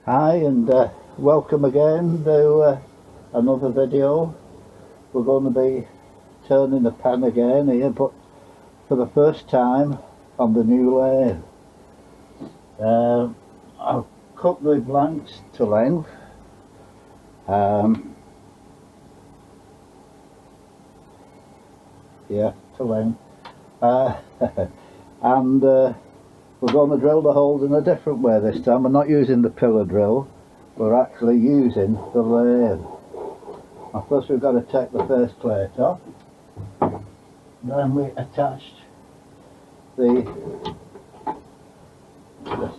Hi and welcome again to another video. We're going to be turning the pen again here, but for the first time on the new lathe. I've cut the blanks to length. Yeah, to length. And we're going to drill the holes in a different way this time. We're not using the pillar drill, we're actually using the lathe. Now first we've got to take the first plate off, then we attached this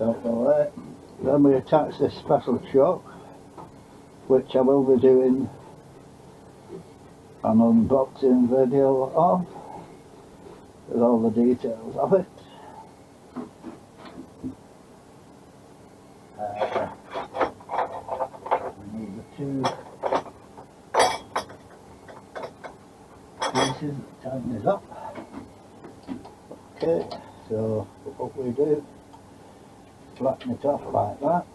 out the way, then we attach this special chuck, which I will be doing an unboxing video of, with all the details of it. We need the two pieces that tighten it up. Okay, so what we do, flatten it off like that,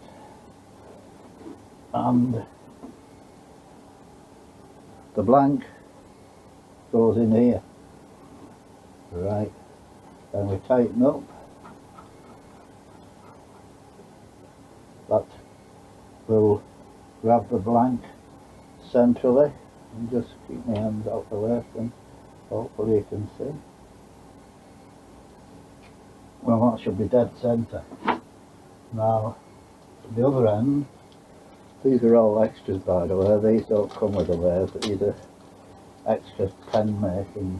and the blank goes in here. Right, then we tighten up. That will grab the blank centrally, and just keep my hands out the way and hopefully you can see. Well, that should be dead centre. Now, the other end, these are all extras by the way, these don't come with the lathe, but these are extra pen making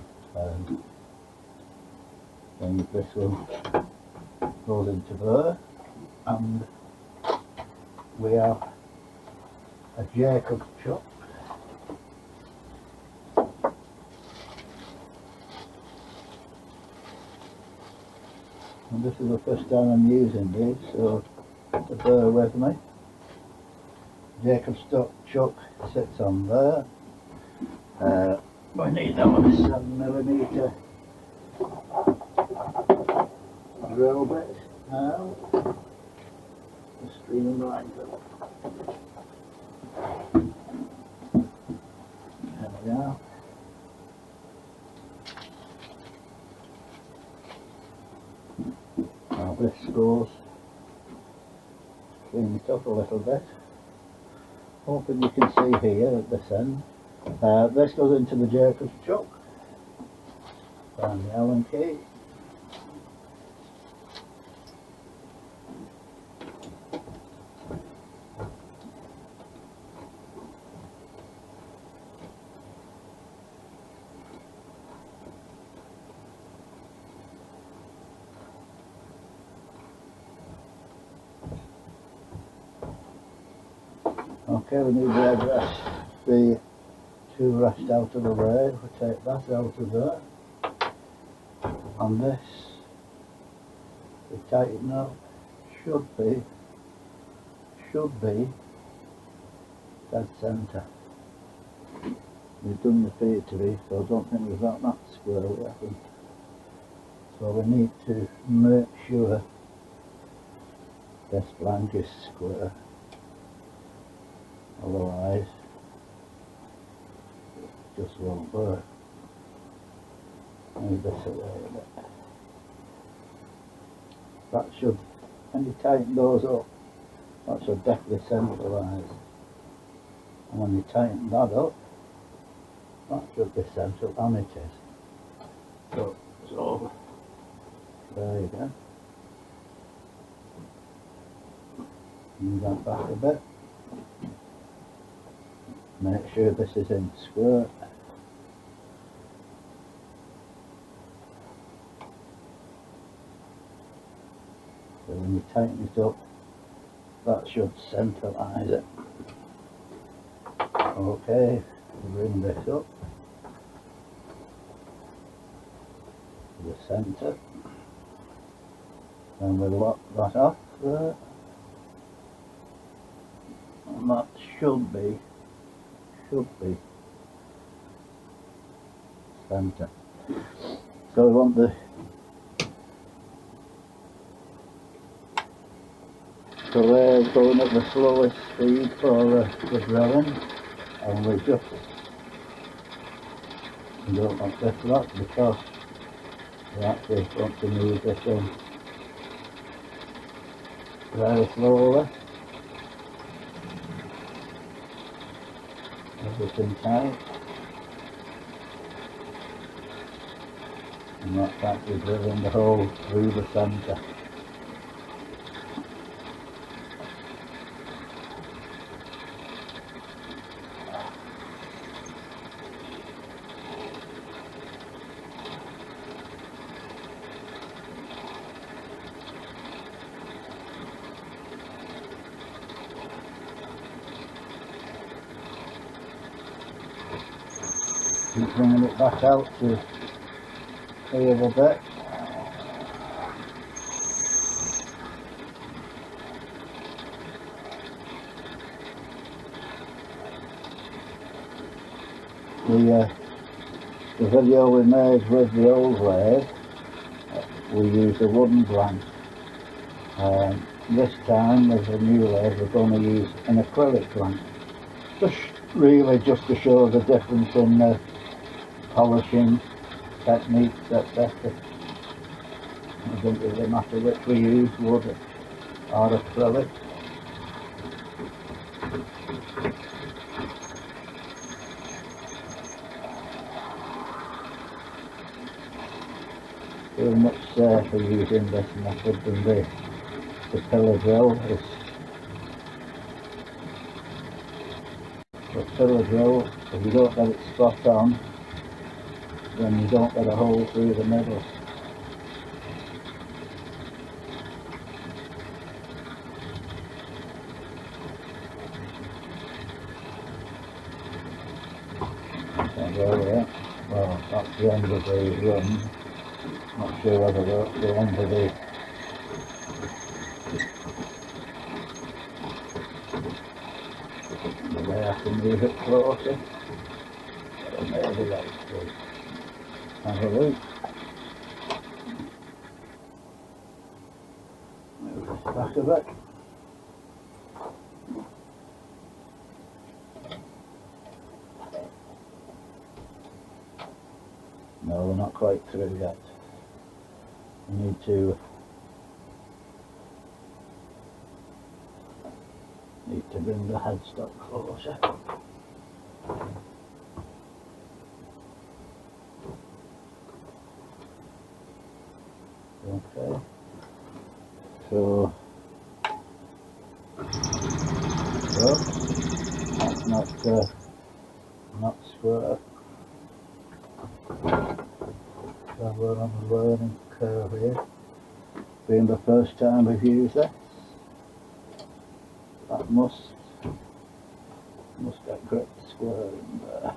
things. This one goes into there, and we have a Jacob's chuck. And this is the first time I'm using these, so bear with me. Jacob's chuck sits on there. We need our 7mm drill bit now. The streamline drill. There we are. Now this goes, clean it up a little bit. Hoping you can see here at this end. This goes into the Jacob's chuck. Find the Allen key. Okay, we need to address the two rest out of the way. We take that out of there, and this we tighten up. Should be dead centre. We don't appear to be, so I don't think we've got that square yet. So we need to make sure this blank is square. Otherwise, it just won't work. Move this away a bit. That should, when you tighten those up, that should definitely centralise. And when you tighten that up, that should be central, and it is. So there you go. Move that back a bit. Make sure this is in square. So when you tighten it up, that should centralise it. Okay, bring this up to the centre, and we'll lock that off there, and that should be centre. So we want the lathe going at the slowest speed for the drilling, and we don't want this lot because we actually want to move this in very slowly. Everything tight, and that's actually drilling the hole through the centre. Keep bringing it back out to here a bit. The video we made with the old lathe, we used a wooden blank. This time with the new lathe we're going to use an acrylic blank. Really just to show the difference in the polishing techniques, etc. It doesn't really matter which we use, wood or acrylic. Feel much safer using this method than the pillar drill. The pillar drill, if you don't get it spot on, then you don't get a hole through the middle. Well, that's the end of the run. Not sure whether that's the end of the way I can move it closer. But maybe that's good. Have a look. Move this back a bit. No, we're not quite through yet. We need to bring the headstock closer. Okay, so that's not square. So we're on a learning curve here. Being the first time we've used this, that must get gripped square in there.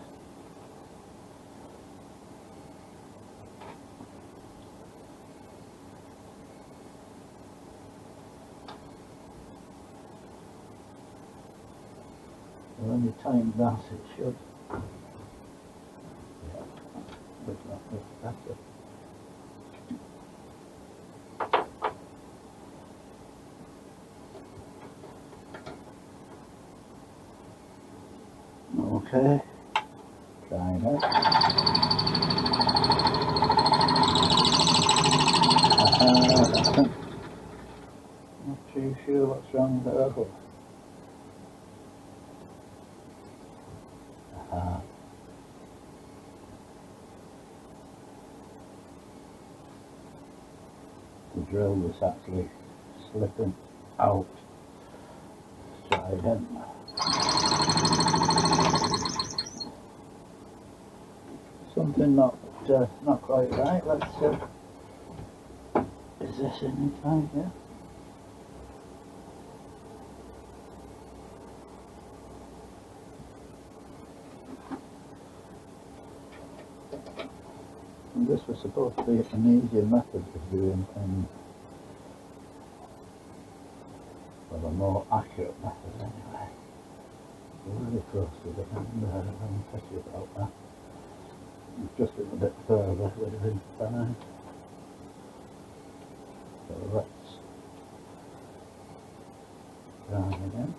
When you tighten that, it should. Yeah, looks like it's better. Okay, try that. Not too sure what's wrong there. The drill was actually slipping out. Let's try again. Something not quite right. Let's see. Is this any time here? And this was supposed to be an easier method of doing things, well, a more accurate method anyway. We're really close to the end there, I'm happy about that. Just a bit further would have been fine. So let's down again.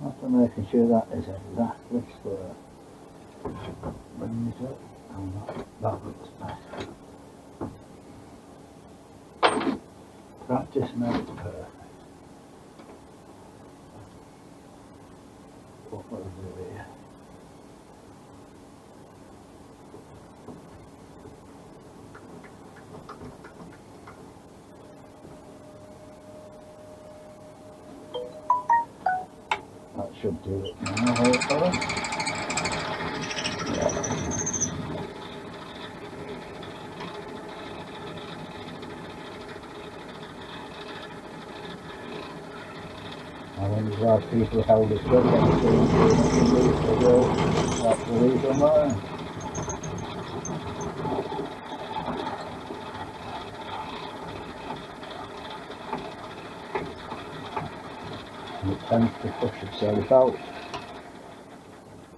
After making sure that is exactly square. Bring it up. And that looks nice. Practice makes perfect. What will we do here? That should do it now, hopefully. Yeah. I wonder why people held it up on the that's the reason why. And it tends to push itself out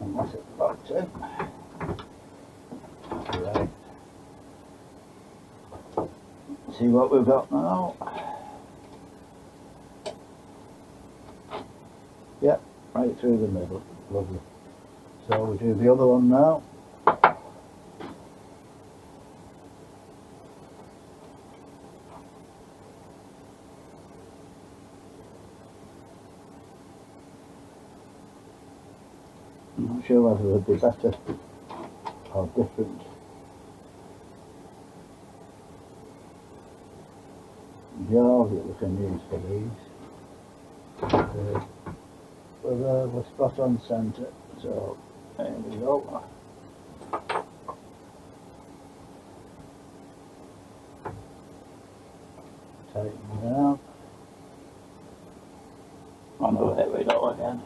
unless it's locked in. Right. See what we've got now. Yep, right through the middle. Lovely. So we do the other one now. I'm not sure whether it would be better or different jaws that we can use for these. We're spot on centre, so there we go. Tighten down. On the way we go again.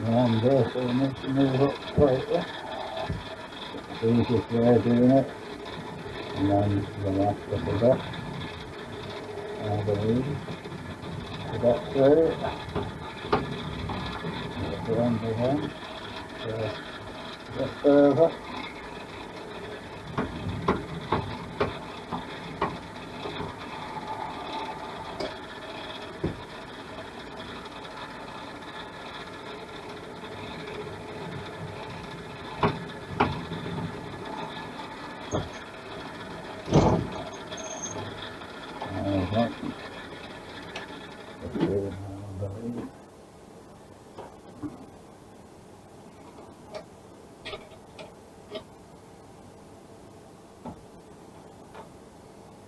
Around there, so we need to move up slightly. It's the easiest way of doing it. And then the last little bit, I believe, to get through it. Get the end again, so a bit further.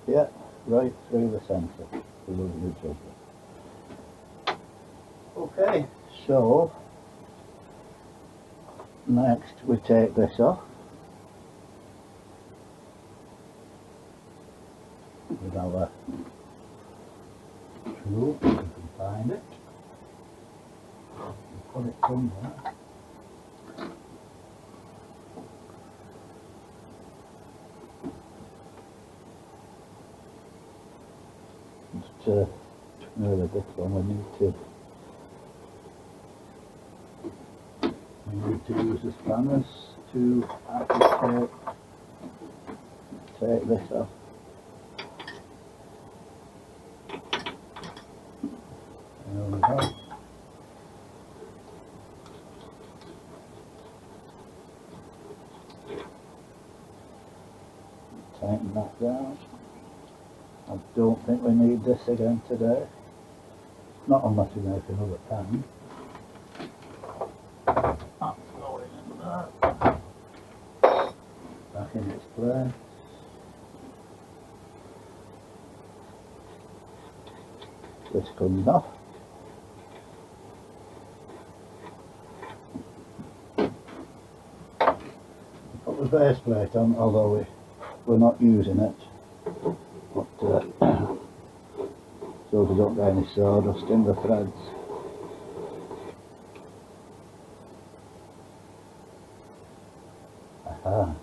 Yeah, right through the centre. Okay, so Next we take this off with our tool, if we can find it. We'll put it somewhere. Just really this one we need to use the spanners to actually take this off. There we go. Tighten that down. I don't think we need this again today. Not unless we make another pan. That's going in there. Back in its place. This comes off. Put the base plate on, although we're not using it. But so we don't get any sawdust in the threads. Aha.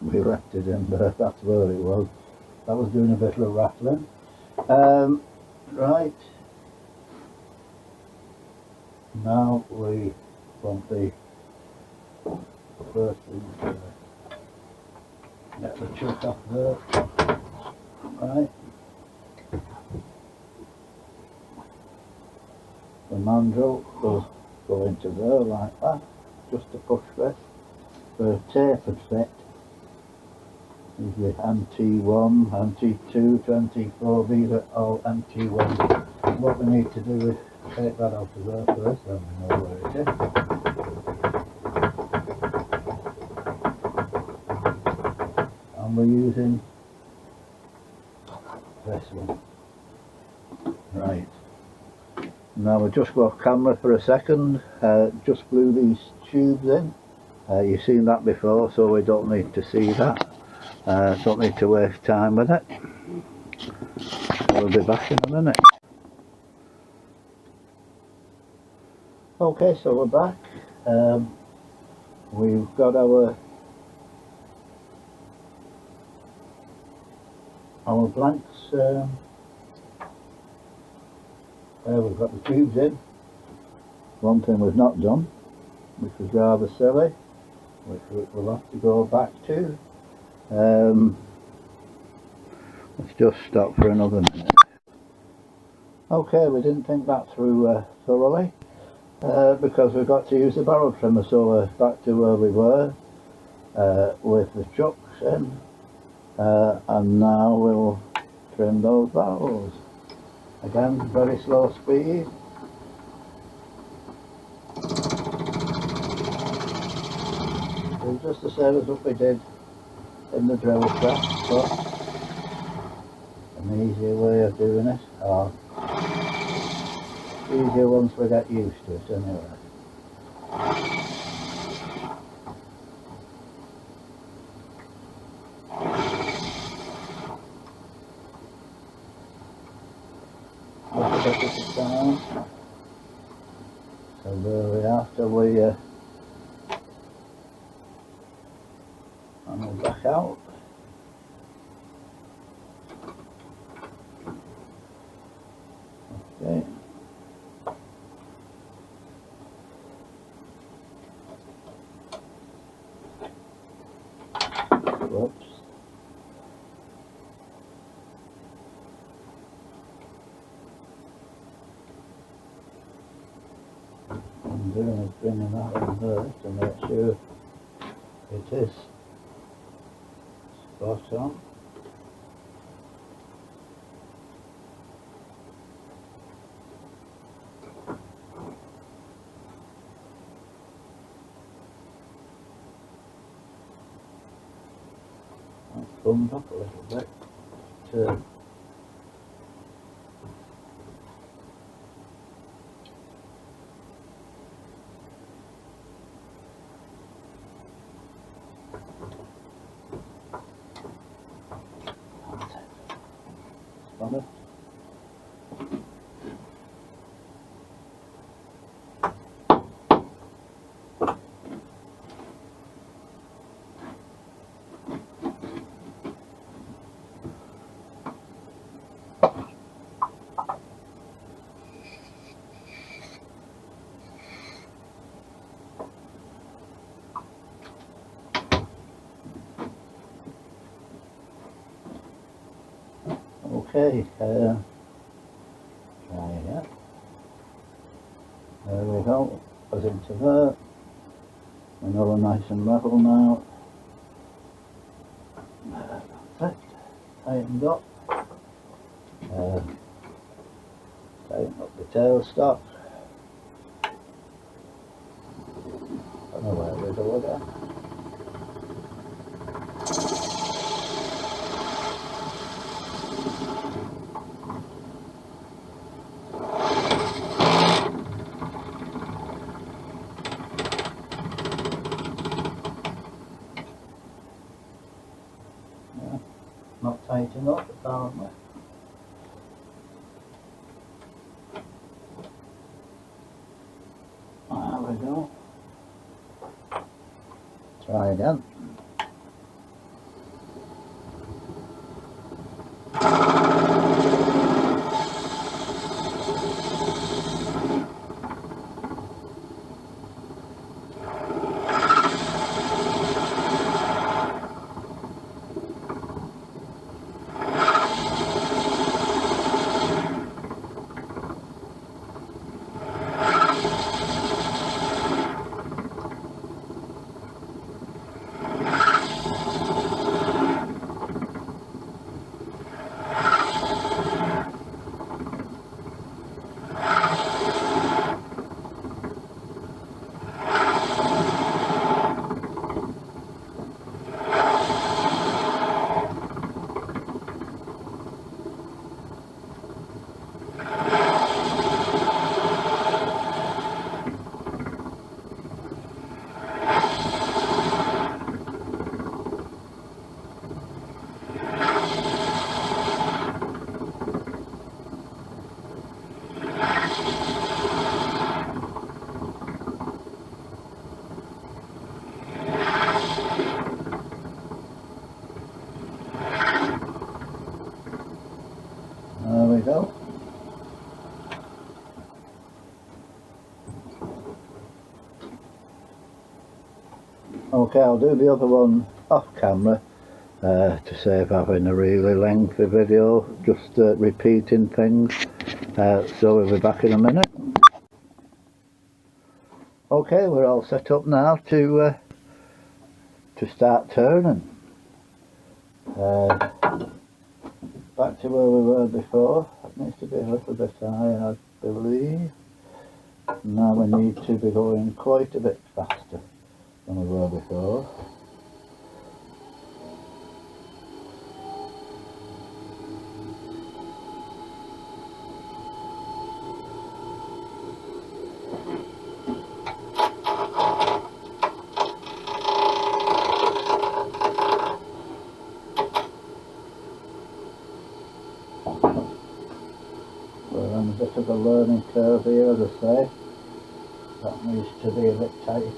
We wrapped it in there, that's where it was. That was doing a bit of rattling. Right. Now we want the first thing to get the chuck off there. Right. The mandrel will go into there like that, just to push this. For a tapered fit, is the MT1, MT2, 24, these are all MT1. What we need to do is take that out of there first, then we know where it is. And we're using this one. Right. Now we'll just go off camera for a second, just glue these tubes in. You've seen that before, so we don't need to see that. Don't need to waste time with it. We'll be back in a minute. Okay, so we're back. We've got our blanks. We've got the tubes in. One thing we've not done, which was rather silly, which we'll have to go back to. Let's just stop for another minute. Okay, we didn't think that through thoroughly, because we've got to use the barrel trimmer, so we're back to where we were with the chucks in, and now we'll trim those barrels. Again, very slow speed. It's just the same as what we did in the drill press, but an easier way of doing it, or easier once we get used to it anyway. Down. So there we are, till we and we'll back out. Okay. Whoops. I'm doing is bringing that in there to make sure it is spot on. That's bummed up a little bit. Turn. Okay, try again. There we go, goes into there. Another nice and level now. That's it, tightened up. Tighten up the tailstock. Don't know where we go again. Yeah, not tight enough apparently. There we go. Try again. There we go. Okay, I'll do the other one off camera to save having a really lengthy video, just repeating things. So we'll be back in a minute. Okay, we're all set up now to start turning. Back to where we were before. It needs to be a little bit higher, I believe. Now we need to be going quite a bit faster than we were before. We're on a bit of a learning curve here, as I say. That needs to be a bit tighter.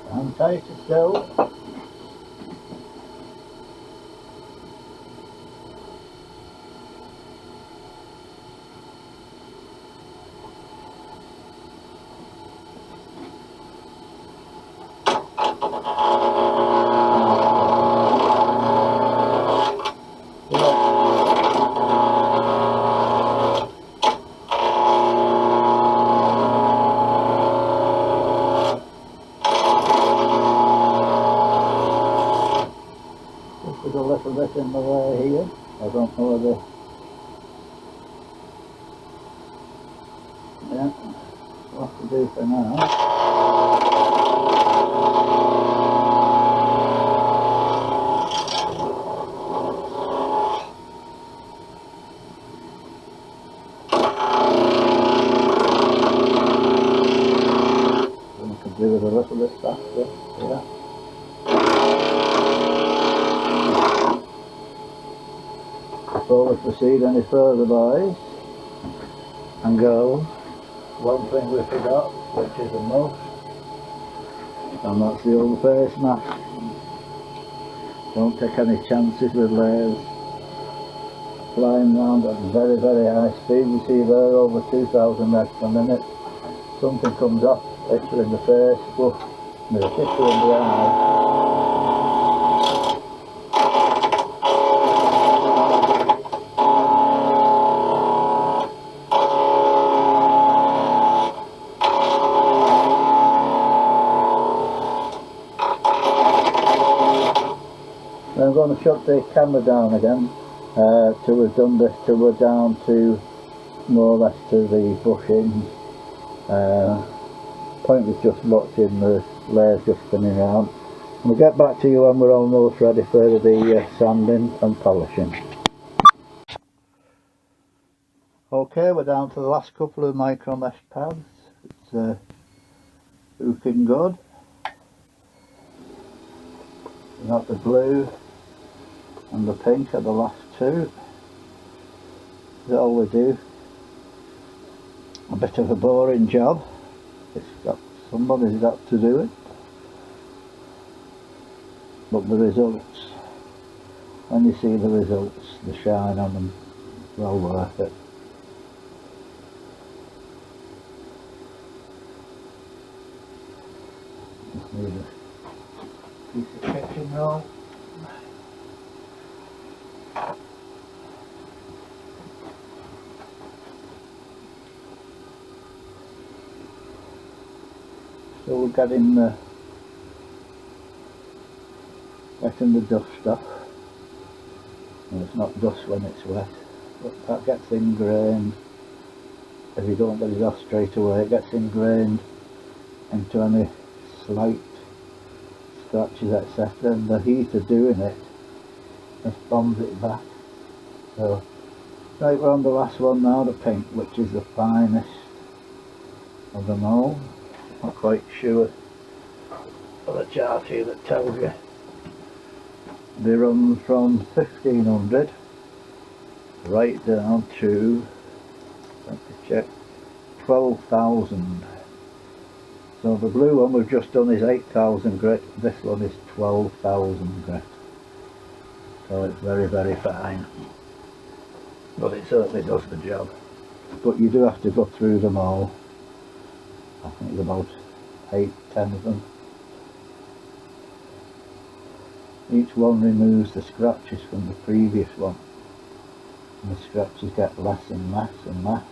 And tighter still. There's a little bit in the way here. I don't know whether... Yeah, what to do for now. I could do it a little bit faster, yeah. before we proceed any further, boys and girls, one thing we forgot, which is a must, and that's the old face mask. Don't take any chances with layers flying round at very, very high speed. You see there, over 2,000 reps per minute. Something comes off, hits her in the face, woof, and it'll hit her in the eye. I'm going to shut the camera down again till we've done this, till we're down to more or less to the bushing. Point is just watching the layers just spinning around. And we'll get back to you when we're almost ready for the sanding and polishing. Okay, we're down to the last couple of micro mesh pads. It's looking good. We've got the blue and the pink are the last two. That's all we do. A bit of a boring job. Somebody's got to do it. But the results, when you see the results, the shine on them, well worth it. Just need a piece of kitchen roll. So we're getting the dust off. And it's not dust when it's wet, but that gets ingrained. If you don't get it off straight away, it gets ingrained into any slight scratches, etc. And the heat of doing it just bombs it back. So right, we're on the last one now, the pink, which is the finest of them all. Not quite sure of the chart here that tells you. They run from 1500 right down to, let me check, 12,000. So the blue one we've just done is 8,000 grit, this one is 12,000 grit. So it's very, very fine. But it certainly does the job. But you do have to go through them all. I think there's about 8-10 of them. Each one removes the scratches from the previous one, and the scratches get less and less and less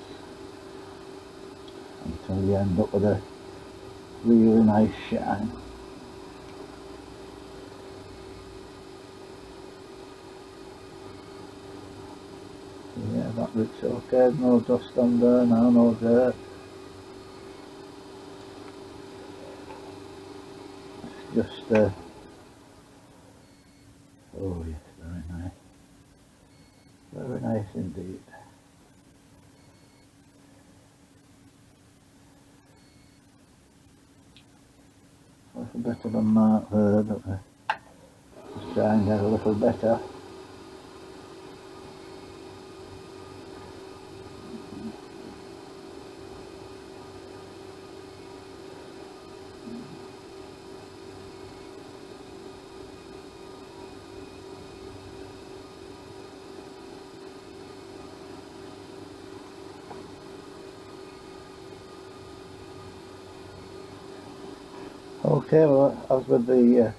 until you end up with a really nice shine. Yeah, that looks okay. No dust on there now, no dirt. It's just oh yes, very nice. Very nice indeed. A little bit of a mark there that we're just trying to get a little better. Okay, well, as with the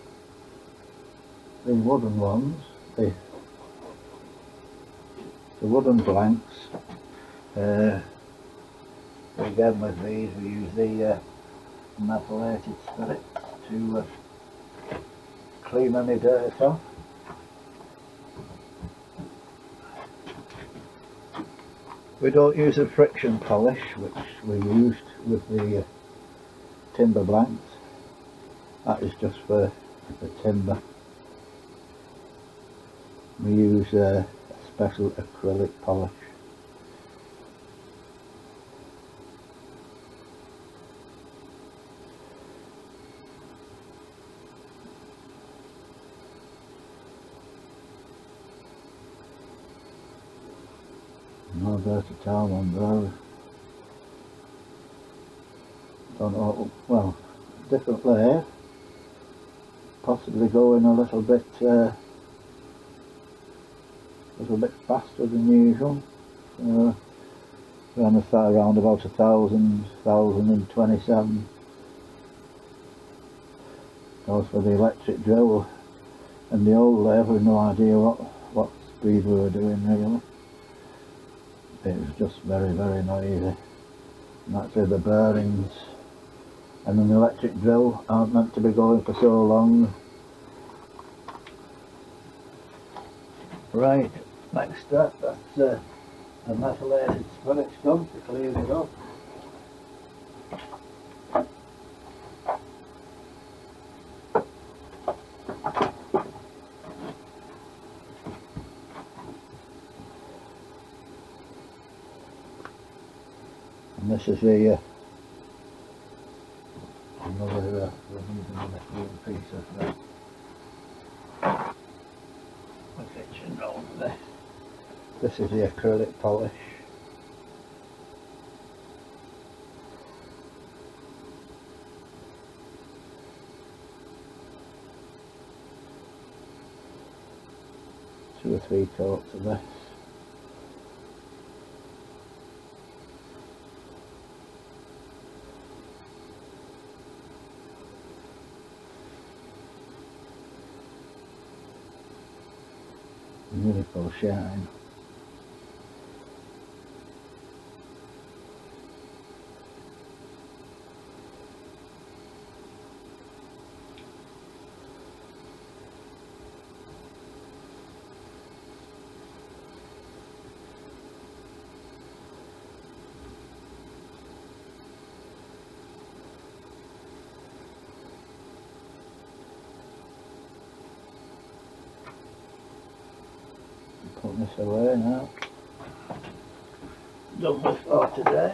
wooden ones, the wooden blanks, again with these we use the methylated spirits to clean any dirt off. We don't use a friction polish, which we used with the timber blanks. That is just for the timber. We use a special acrylic polish. more versatile on those. Don't know, well, different lathe, possibly going a little bit faster than usual. Around about 1027. Goes for the electric drill, and the old lathe with no idea what speed we were doing really. It was just very noisy. And actually the bearings and an electric drill aren't meant to be going for so long. Right, next step, that's a methylated spirit scum to clean it up. And this is the another piece of the kitchen roll there. This is the acrylic polish. Two or three coats of this. Beautiful shine. Put this away now. Done with for today.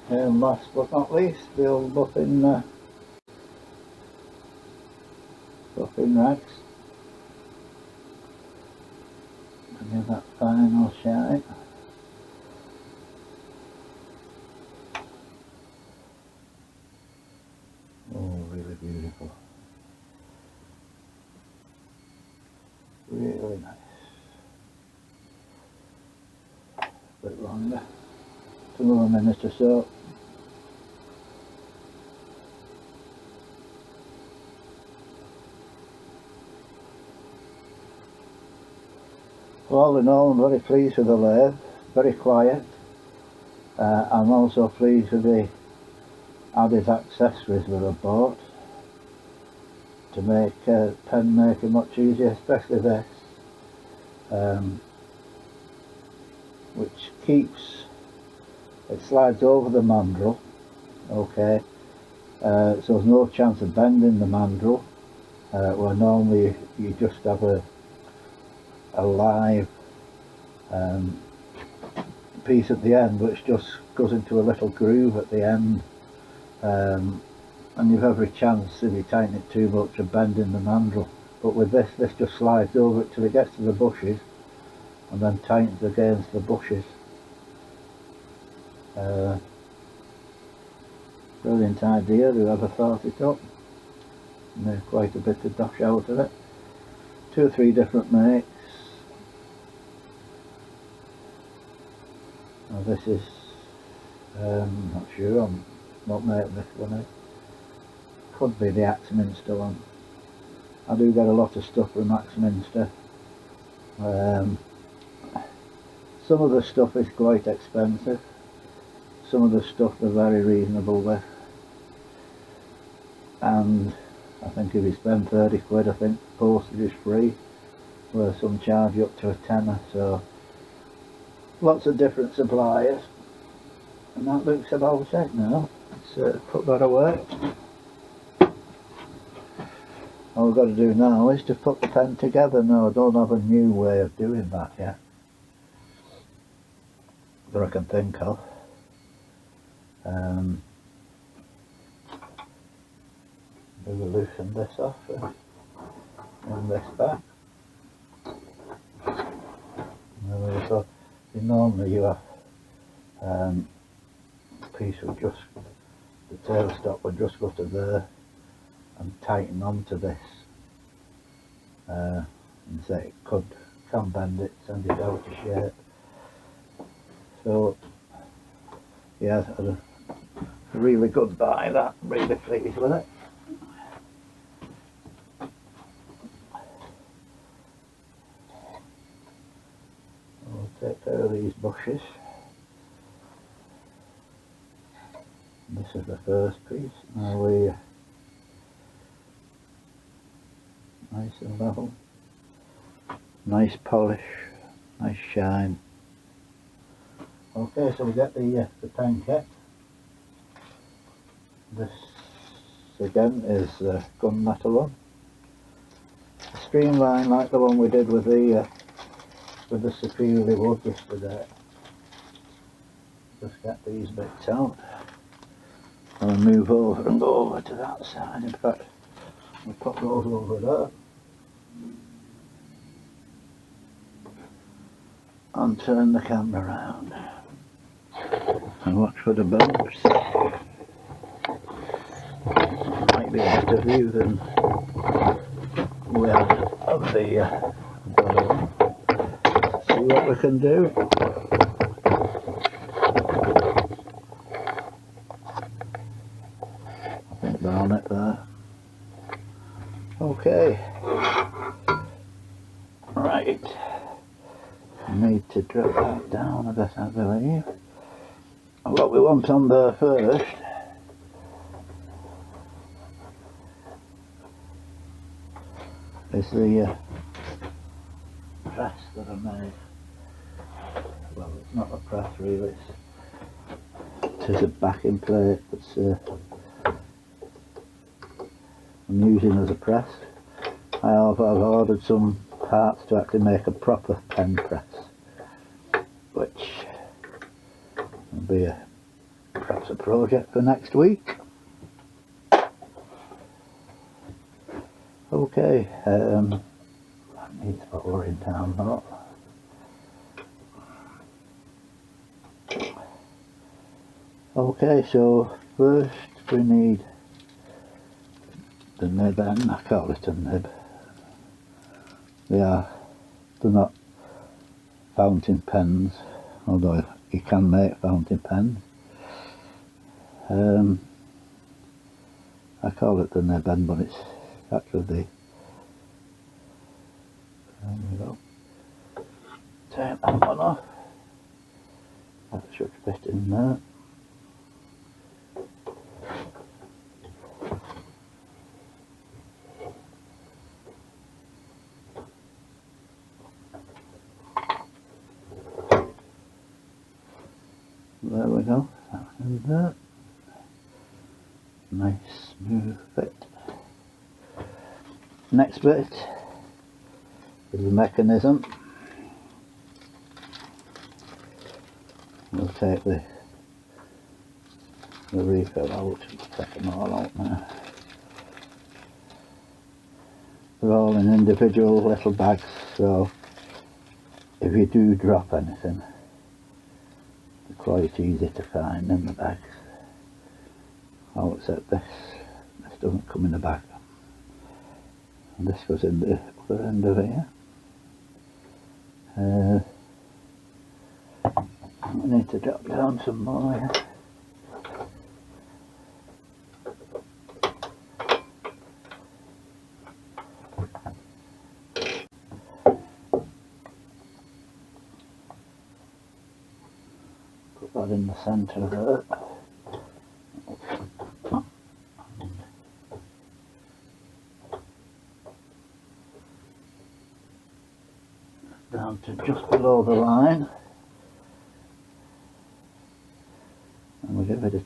And last but not least, the old buffing rags. And give that final shine. Oh, really beautiful. Really nice. A bit longer. Another minute or so. Well, all in all, I'm very pleased with the lathe, very quiet. I'm also pleased with the added accessories that I bought to make pen making much easier, especially this, which keeps, it slides over the mandrel, okay, so there's no chance of bending the mandrel, where normally you just have a live piece at the end which just goes into a little groove at the end, and you've every chance, if you tighten it too much, of bending the mandrel. But with this just slides over it till it gets to the bushes and then tightens against the bushes. Brilliant idea, whoever thought it up. And there's quite a bit to dash out of it. 2 or 3 different makes. Now this is, not sure on what make this one is. Could be the Axminster one. I do get a lot of stuff from Axminster. Some of the stuff is quite expensive. Some of the stuff they're very reasonable with. And I think if you spend 30 quid, I think postage is free, where some charge you up to a tenner, so lots of different suppliers. And that looks about it now. Let's put that away. All we've got to do now is to put the pen together. No, I don't have a new way of doing that yet that I can think of. We will loosen this off and this back. So normally you have a piece would just, the tailstop would just go to there and tighten onto this, and so it can bend it, send it out of shape. So yeah, a really good buy that, really pleased with it. We'll take care of these bushes. This is the first piece. Now we nice and level, nice polish, nice shine. Okay, so we get the pen kit. This again is gunmetal one. A streamline like the one we did with the superior wood yesterday. Just get these bits out. I'll move over and go over to that side. In fact, we'll put those over there. And turn the camera around. And watch for the bumps. Might be a better view than we had of the other one. See what we can do. I think down it there. Okay. Right. Need to drop that down a bit, I believe. What we want on there first is the press that I made. Well, it's not a press really, it is a backing plate that's I'm using as a press. I've ordered some parts to actually make a proper pen press, which will be perhaps a project for next week. Okay, I need to put her in down though. Okay, so first we need the nib end. I call it a nib. They're not fountain pens, although you can make fountain pens. I call it the nib end, but it's actually the, there we go. Take that one off. That should fit in there. There we go, that and that. Nice smooth fit. Next bit is the mechanism. We'll take the refill out, take them all out now. They're all in individual little bags, so if you do drop anything, they're quite easy to find in the bags. All except this doesn't come in the bag. And this goes in the other end of here. We need to drop down some more here. Put that in the centre there. Down to just below the line.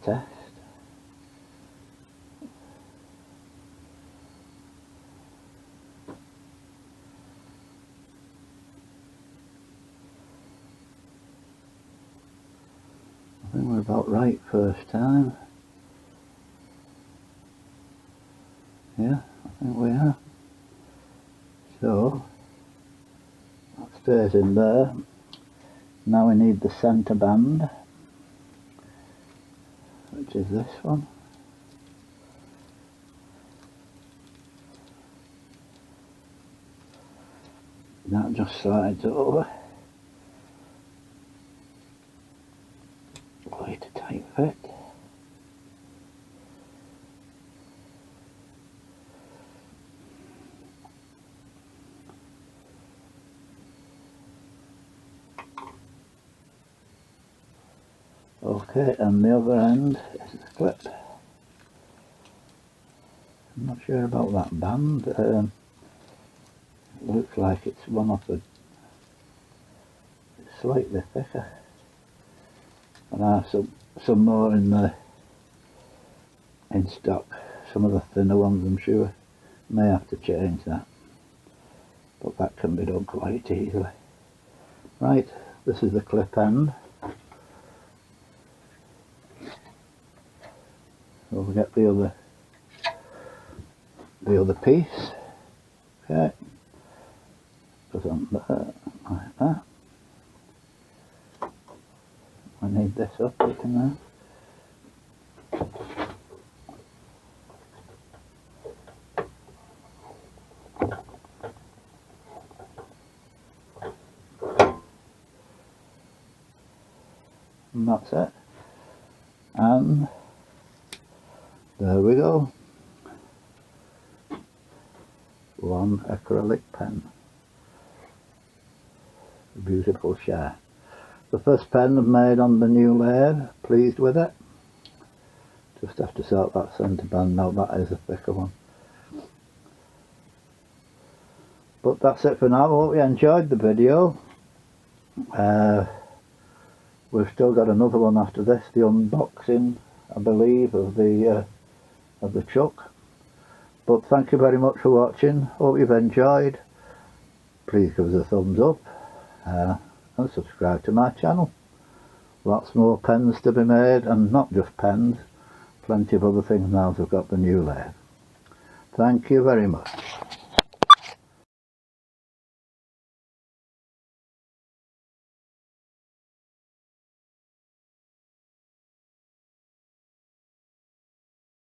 test. I think we're about right first time. Yeah, I think we are. So that stays in there. Now we need the centre band, which is this one. That just slides over. Quite a tight fit. Okay, and the other end is the clip. I'm not sure about that band. It looks like it's one of the slightly thicker. And I have some more in stock. Some of the thinner ones, I'm sure. May have to change that, but that can be done quite easily. Right, this is the clip end. We'll get the other piece. Okay, put on there like that. I need this up in there. And that's it. And there we go. One acrylic pen. A beautiful share. The first pen I've made on the new lathe. Pleased with it. Just have to sort that centre band out. That is a thicker one. But that's it for now. I hope you enjoyed the video. We've still got another one after this, the unboxing, I believe, of the chuck. But thank you very much for watching. Hope you've enjoyed. Please give us a thumbs up and subscribe to my channel. Lots more pens to be made, and not just pens, plenty of other things now as I've got the new lathe. Thank you very much.